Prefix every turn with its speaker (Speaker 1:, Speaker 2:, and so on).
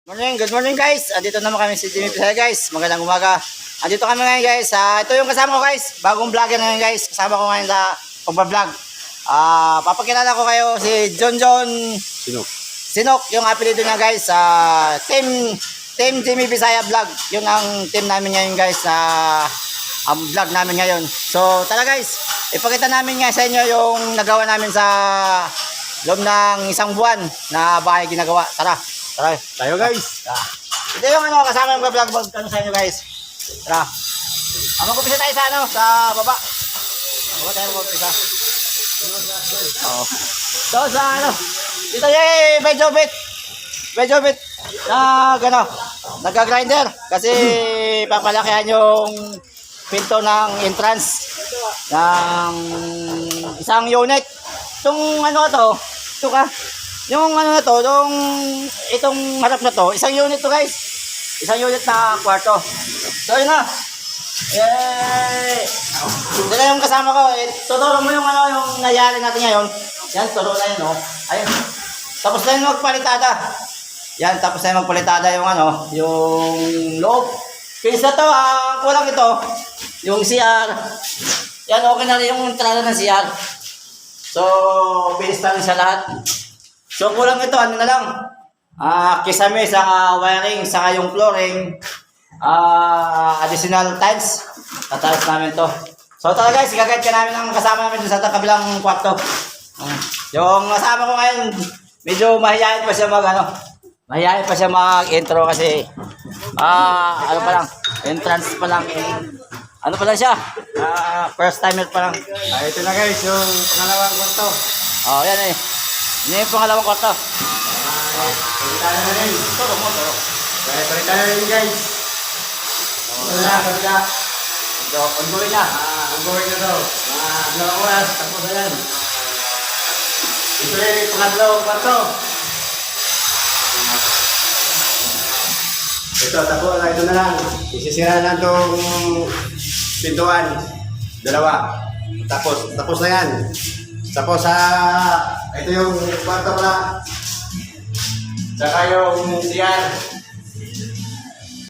Speaker 1: Good morning guys. Andito naman kami si Jimmy Pisaya guys. Magandang umaga. Andito kami ngayon guys. Ito yung kasama ko guys. Bagong vlogger ngayon guys. Kasama ko ngayon sa pagbablog. Papakilala ko kayo si John Sinok. Yung apelido niya guys. Team Jimmy Pisaya Vlog. Yun ang team namin ngayon guys. Ang vlog namin ngayon. So tara guys. Ipakita namin nga sa inyo yung nagawa namin sa loob ng isang buwan na bahay ginagawa. Tara tayo guys. Ito yung kasama yung vlog sa inyo guys. Tara. Mag-umpisa tayo sa baba. Baba tayo mag-umpisa. So dito yung medyo bit na nagka-grinder kasi papalakihan yung pinto ng entrance ng isang unit. Yung yung itong harap na to, isang unit to guys. Isang unit na kwarto. So yun na. Dito yung kasama ko. Tuturo mo yung yung nangyari natin ngayon. Yan, turo na yun, ayun. Tapos na yung magpalitada. Yan, tapos na yung magpalitada yung yung loob. Pinis na to, kulang ito. Yung CR. Yan, okay na rin yung entrada ng CR. So, pinis na rin sa lahat. So, kulang ito, na lang. Kisame sa wiring, saka yung flooring. Additional tiles. Tatiles namin to. So, tara guys, gagawin ka namin ang kasama namin sa kabilang kwarto. Yung kasama ko ngayon, medyo mahihayin pa siya mahihayin pa siya mag-intro kasi entrance pa lang. Pa lang siya? First timer pa lang.
Speaker 2: Ito na guys, yung pangalawang kwarto.
Speaker 1: Yan eh. Ini yung pangalawang kwarto.
Speaker 2: Palitan na rin. Turo. Palitan na rin guys. Kabila.
Speaker 1: Ongoing na.
Speaker 2: Ongoing na daw. Mga oras, tapos na yan. Ito yung pangalawang kwarto. Ito na lang. Isisira na itong pintuan. Dalawa. Tapos na yan. Tapos ito yung kwarto pala. Saka yung CR.